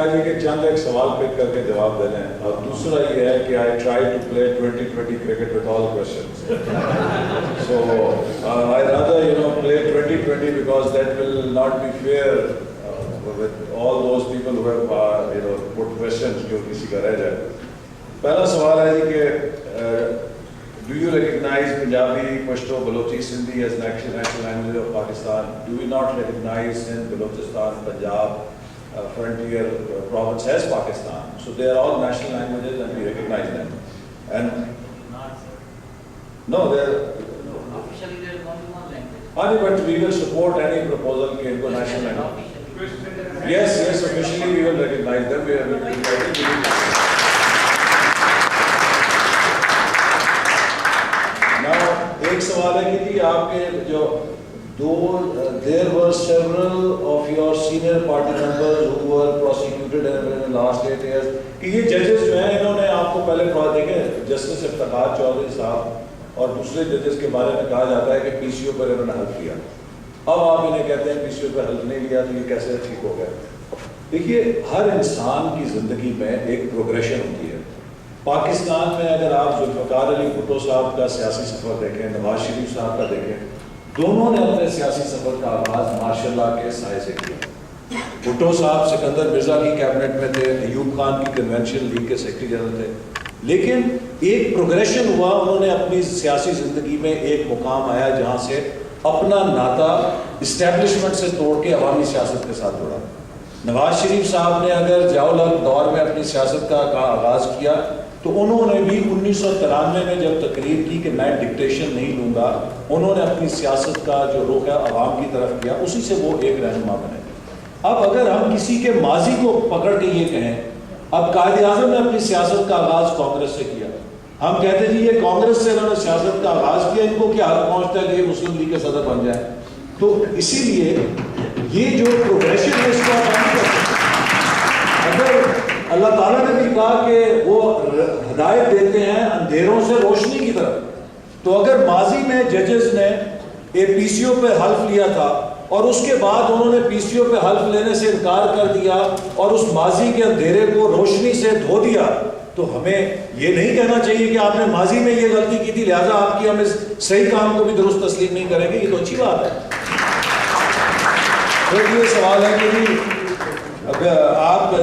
فرمایا جی کہ چند ایک سوال پک کر کے جواب دے لیں, اور دوسرا یہ ہے کہ I try to play 20-20 cricket with all questions. So I rather play 20-20 because that will not be fair with all those people who have put questions جو کسی کا رہ جائے. پہلا سوال ہے جی کہ do you recognize Punjabi, Pashto, Balochi, Sindhi as national language of Pakistan? Do we not recognize Sindh, Balochistan, Punjab, frontier province as Pakistan? So they are all national languages and we recognize them. And no, officially there is only one language. But we will support any proposal ke inko national language. Yes, officially we will recognize them. We are ایک سوال ہے کہ جی آپ کے جو there were several of your senior party members who were prosecuted in the last 8 years کہ یہ ججز جو ہیں انہوں نے آپ کو پہلے دیکھیں جسٹس افتخار چودھری صاحب اور دوسرے ججز کے بارے میں کہا جاتا ہے کہ پی سی او پر انہوں نے حلف کیا, اب آپ انہیں کہتے ہیں پی سی او پر حلف نہیں لیا تو یہ کیسے ٹھیک ہو گیا؟ دیکھیے ہر انسان کی زندگی میں ایک پروگریشن ہوتی ہے. پاکستان میں اگر آپ ذوالفقار علی بھٹو صاحب کا سیاسی سفر دیکھیں, نواز شریف صاحب کا دیکھیں, دونوں نے اپنے سیاسی سفر کا آغاز ماشاء اللہ کے سائے سے کیا. بھٹو صاحب سکندر مرزا کی کیبنٹ میں تھے, ایوب خان کی کنونشن لیگ کے سیکرٹری جنرل تھے, لیکن ایک پروگریشن ہوا, انہوں نے اپنی سیاسی زندگی میں ایک مقام آیا جہاں سے اپنا ناطا اسٹیبلشمنٹ سے توڑ کے عوامی سیاست کے ساتھ جوڑا. نواز شریف صاحب نے اگر ضیاء-ال-حق دور میں اپنی سیاست کا آغاز کیا تو انہوں نے بھی 1993 میں جب تقریر کی کہ میں ڈکٹیشن نہیں لوں گا, انہوں نے اپنی سیاست کا جو رخ ہے عوام کی طرف کیا, اسی سے وہ ایک رہنما بنے. اب اگر ہم کسی کے ماضی کو پکڑ کے یہ کہیں, اب قائد اعظم نے اپنی سیاست کا آغاز کانگریس سے کیا, ہم کہتے ہیں جی یہ کانگریس سے انہوں نے سیاست کا آغاز کیا, ان کو کیا حق پہنچتا ہے کہ یہ مسلم لیگ کے صدر بن جائیں؟ تو اسی لیے یہ جو پروگریشن ہے اس کو اگر اللہ تعالیٰ نے بھی کہا کہ وہ ہدایت دیتے ہیں اندھیروں سے روشنی کی طرف, تو اگر ماضی میں ججز نے پی سی او پہ حلف لیا تھا اور اس کے بعد انہوں نے پی سی او پہ حلف لینے سے انکار کر دیا اور اس ماضی کے اندھیرے کو روشنی سے دھو دیا, تو ہمیں یہ نہیں کہنا چاہیے کہ آپ نے ماضی میں یہ غلطی کی تھی لہٰذا آپ کی ہم اس صحیح کام کو بھی درست تسلیم نہیں کریں گے. یہ تو اچھی بات ہے. پھر یہ سوال ہے کہ جی آپ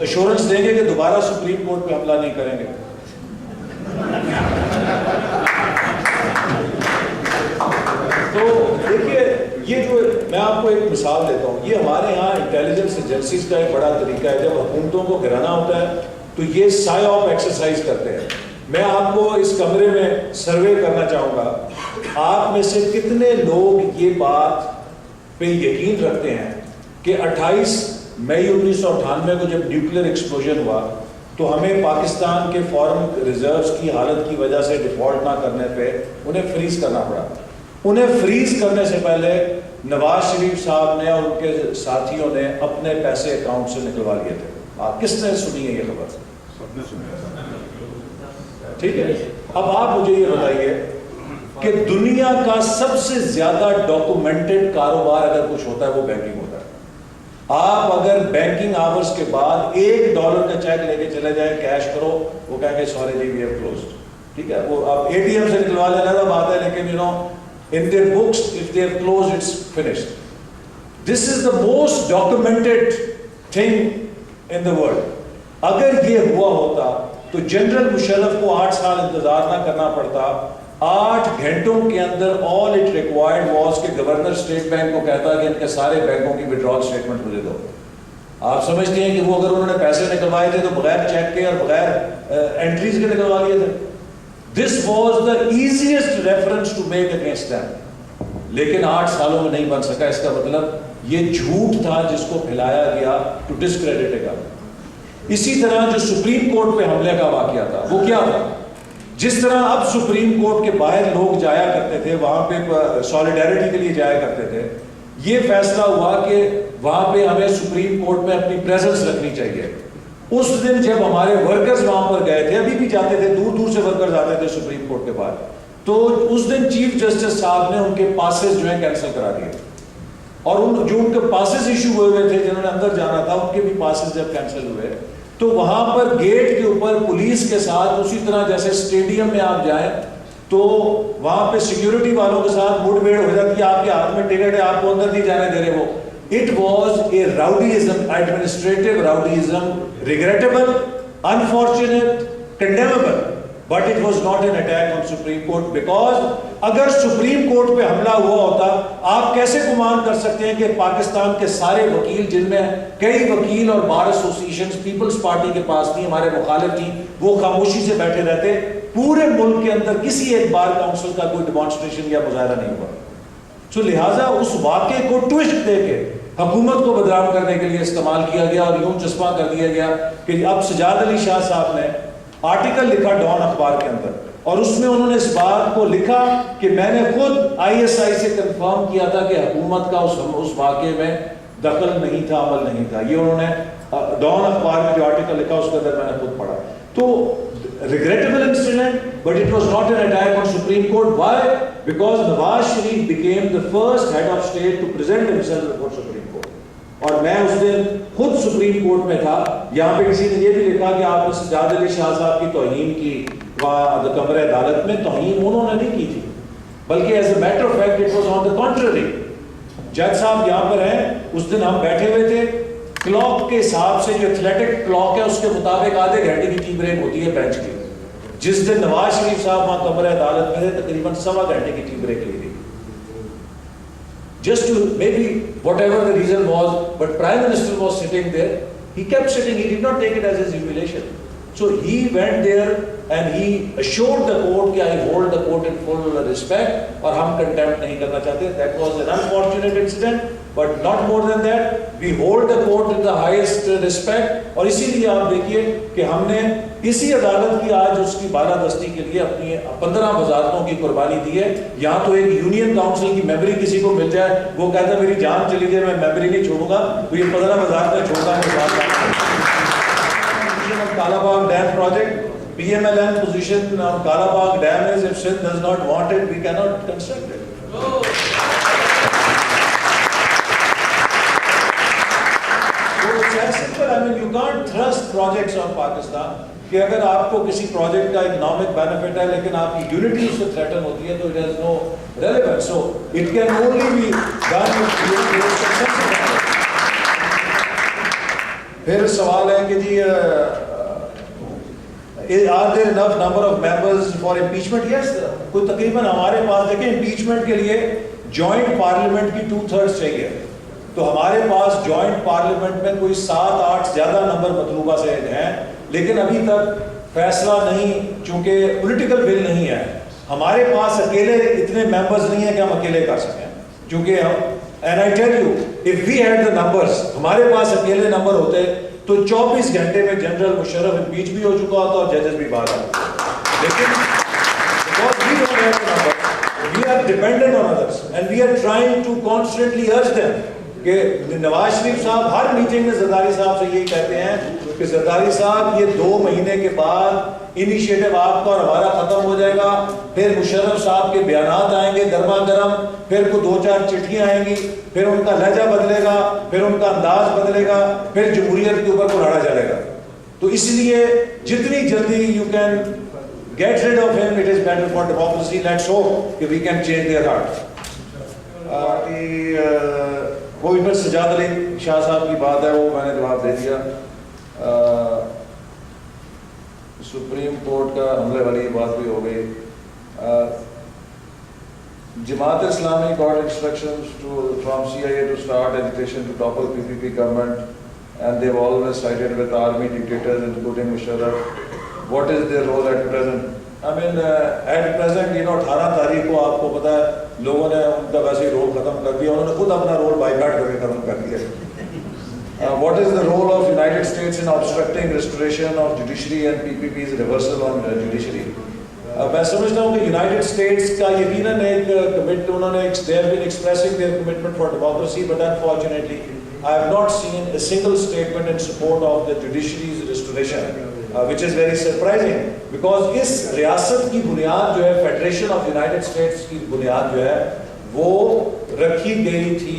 ایشورنس دیں گے کہ دوبارہ سپریم کورٹ پہ حملہ نہیں کریں گے؟ تو دیکھیے یہ جو میں آپ کو ایک مثال دیتا ہوں, یہ ہمارے یہاں انٹیلیجنس ایجنسیز کا ایک بڑا طریقہ ہے, جب حکومتوں کو گرانا ہوتا ہے تو یہ سائے آف ایکسرسائز کرتے ہیں. میں آپ کو اس کمرے میں سروے کرنا چاہوں گا, آپ میں سے کتنے لوگ یہ بات پہ یقین رکھتے ہیں کہ 28 مئی 1998 کو جب نیوکلیر ایکسپلوژن ہوا تو ہمیں پاکستان کے فارن ریزروز کی حالت کی وجہ سے ڈیفالٹ نہ کرنے پہ انہیں فریز کرنا پڑا. انہیں فریز کرنے سے پہلے نواز شریف صاحب نے اور ان کے ساتھیوں نے اپنے پیسے اکاؤنٹ سے نکلوا لیے تھے. آپ کس نے سنی ہے یہ خبر؟ ٹھیک ہے. اب آپ مجھے یہ بتائیے کہ دنیا کا سب سے زیادہ ڈاکومنٹڈ کاروبار اگر کچھ ہوتا ہے وہ بینکنگ ہوتا ہے. آپ اگر بینکنگ آورز کے بعد $1 کا چیک لے کے چلے جائیں کیش کرو, وہ کہیں گے سوری جی وی ہیو کلوزڈ. ٹھیک ہے, وہ آپ اے ٹی ایم سے نکلوا لینا تھا بات ہے, لیکن in their books if they have closed it's finished. This is the most documented thing in the world. اگر یہ ہوا ہوتا تو جنرل مشرف کو 8 سال انتظار نہ کرنا پڑتا. 8 گھنٹوں کے اندر all it required was کہ گورنر اسٹیٹ بینک کو کہتا کہ ان کے سارے بینکوں کی withdrawal statement مجھے دو. آپ سمجھتے ہیں کہ وہ اگر انہوں نے پیسے نکلوائے تھے تو بغیر چیک کے اور بغیر انٹریز کے نکلوا لیے تھے. This was the easiest reference to make against them. لیکن 8 سالوں میں نہیں بن سکا. اس کا مطلب یہ جھوٹ تھا جس کو پھیلایا گیا to discredit it. اسی طرح جو سپریم کورٹ پہ حملے کا واقعہ تھا وہ کیا تھا؟ جس طرح اب سپریم کورٹ کے باہر لوگ جایا کرتے تھے, وہاں پہ سالیڈیرٹی کے لیے جایا کرتے تھے, یہ فیصلہ ہوا کہ وہاں پہ ہمیں سپریم کورٹ میں اپنی پریزنس رکھنی چاہیے. اس دن جب ہمارے ورکرز وہاں پر گئے تھے, ابھی بھی جاتے تھے, دور دور سے ورکرز آتے تھے سپریم کورٹ کے باہر, تو اس دن چیف جسٹس صاحب نے ان کے پاسز جو ہیں کینسل کرا دیے. اور جو ان کے پاسز ایشو ہوئے تھے جنہوں نے اندر جانا تھا ان کے بھی پاسز جب کینسل ہوئے تو وہاں پر گیٹ کے اوپر پولیس کے ساتھ اسی طرح جیسے اسٹیڈیم میں آپ جائیں تو وہاں پہ سیکیورٹی والوں کے ساتھ مڈ بھیڑ ہو جاتی ہے, آپ کے ہاتھ میں ٹکٹ ہے, آپ کو اندر نہیں جانے دے رہے وہ. It was a rowdyism, administrative rowdyism, regrettable, unfortunate, condemnable, but it was not an attack on Supreme Court because اگر سپریم کورٹ پہ حملہ ہوا ہوتا, آپ کیسے گمان کر سکتے ہیں کہ پاکستان کے سارے وکیل جن میں کئی وکیل اور بار ایسوسیشنز پیپلز پارٹی کے پاس تھی, ہمارے مخالف تھی, وہ خاموشی سے بیٹھے رہتے؟ پورے ملک کے اندر کسی ایک بار کاؤنسل کا کوئی ڈیمانسٹریشن یا مظاہرہ نہیں ہوا. تو لہٰذا اس واقعے کو ٹویسٹ دے کے حکومت کو بدنام کرنے کے لیے استعمال کیا گیا اور یوں چسپاں کر دیا گیا کہ اب سجاد علی شاہ صاحب نے آرٹیکل لکھا ڈان اخبار کے اندر اور اس میں انہوں نے اس بات کو لکھا کہ میں نے خود ISI سے کنفرم کیا تھا کہ حکومت کا اس واقعے میں دخل نہیں تھا, عمل نہیں تھا. یہ انہوں نے ڈان اخبار میں جو آرٹیکل لکھا اس کے اندر میں نے خود پڑھا. تو regrettable incident, but it was not an attack on Supreme Court. Why? Because Nawaz Sharif became the first head of state to present himself before Supreme Court. اور میں اس دن خود سپریم کورٹ میں تھا. یہاں پہ کسی نے یہ بھی لکھا کہ آپ نے سجاد علی شاہ صاحب کی توہین کی وہاں کمرہ عدالت میں. توہین انہوں نے نہیں کی تھی, بلکہ as a matter of fact it was on the contrary. جج صاحب یہاں پر ہیں, اس دن ہم بیٹھے ہوئے تھے, کلاک کے حساب سے جو ایتھلیٹک کلاک ہے اس کے مطابق آدھے گھنٹے کی ٹی بریک ہوتی ہے بینچ کی. جس دن نواز شریف صاحب وہاں کمرہ عدالت میں تھے تقریباً 1.25 گھنٹے کی ٹی بریک لی تھی. Just to maybe whatever the reason was, but Prime Minister was sitting there. He kept sitting. He did not take it as his humiliation. So he went there and he assured the court that I hold the court in full respect اور ہم contempt نہیں کرنا چاہتے. That was an unfortunate incident, but not more than that. We hold the court in the highest respect. اور اسی لیے آپ دیکھیے کہ ہم نے اسی عدالت کی آج اس کی بالادستی کے لیے اپنی 15 وزارتوں کی قربانی دی ہے. یہاں تو ایک یونین کاؤنسل کی ممبری کسی کو مل جائے, وہ کہتا ہے میری جان چلی جائے میں ممبری نہیں چھوڑوں گا, تو یہ 15 وزارتیں چھوڑتا ہے. Kala Bagh Dam project, PMLN position of Kala Bagh Dam is if Sindh does not want it, we cannot construct it. So it's as simple. I mean, you can't thrust projects on Pakistan. کہ اگر آپ کو کسی project کا economic benefit ہے لیکن آپ کی یونٹی اس سے تھریٹن ہوتی ہے تو it has no relevance. So it can only be done with success. پھر سوال ہے کہ جی are there enough number of members for impeachment? Yes, کوئی تقریباً ہمارے پاس دیکھیں امپیچمنٹ کے لیے جوائنٹ پارلیمنٹ کی 2/3 چاہیے. تو ہمارے پاس جوائنٹ پارلیمنٹ میں کوئی 7-8 زیادہ نمبر مطلوبہ سے ہیں, لیکن ابھی تک فیصلہ نہیں, چونکہ پولیٹیکل بل نہیں ہے. ہمارے پاس اکیلے اتنے ممبرز نہیں ہیں کہ ہم اکیلے کر سکیں, کیونکہ ہم and I tell you, if we had the numbers, ہمارے پاس اکیلے نمبر ہوتے تو 24 گھنٹے میں جنرل مشرف امپیچ بھی ہو چکا ہوتا اور ججز بھی باہر آتے. لیکن because we don't have the numbers, we are dependent on others and we are trying to constantly urge them کہ نواز شریف صاحب ہر میٹنگ میں زرداری صاحب سے یہی کہتے ہیں کہ زرداری صاحب یہ 2 مہینے کے بعد انیشیٹو آپ کا اور ہمارا ختم ہو جائے گا, پھر مشرف صاحب کے بیانات آئیں گے گرما گرم, پھر کو 2-4 چٹھیاں آئیں گی, پھر ان کا لہجہ بدلے گا, پھر ان کا انداز بدلے گا, پھر جمہوریت کے اوپر کو لڑا جائے گا. تو اس لیے جتنی جلدی you can get rid of him, it is better for democracy. Let's hope کہ we can change their heart. کوئی پھر سجاد علی شاہ صاحب کی بات ہے, وہ میں نے جواب دے دیا. سپریم کورٹ کا حملے والی بات بھی ہو گئی. Jamaat Islami got instructions from CIA to start agitation to topple PPP government, and they've always sided with army dictators including Musharraf. What is their role at present? I mean, at present, 18 تاریخ کو آپ کو پتا ہے لوگوں نے ان کا ویسے رول ختم کر دیا, انہوں نے خود اپنا رول بائیکاٹ کر کے ختم کر دیا. What is the role of United States in obstructing restoration of judiciary and PPP's reversal on judiciary? میں سمجھتا ہوں کہ یونائٹڈ اسٹیٹس کا یقیناً ایک کمٹ, انہوں نے they have been expressing their commitment for democracy, but unfortunately I have not seen a single statement in support of the judiciary's restoration, which is very surprising because اس ریاست کی بنیاد جو ہے فیڈریشن آف یونائٹڈ اسٹیٹس کی بنیاد جو ہے وہ رکھی گئی تھی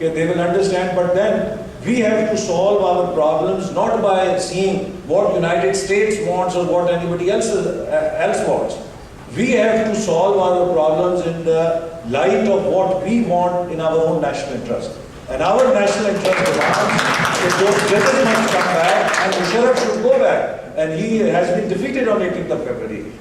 that they will understand. But then we have to solve our problems not by seeing what United States wants or what anybody else wants. We have to solve our problems in the light of what we want in our own national interest. And our national interest demands that those judges must come back and Musharraf should go back. And he has been defeated on 18th of February.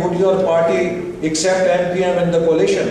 would your party accept NPM in the coalition?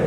it.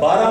12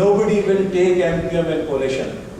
nobody will take MPM in coalition.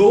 2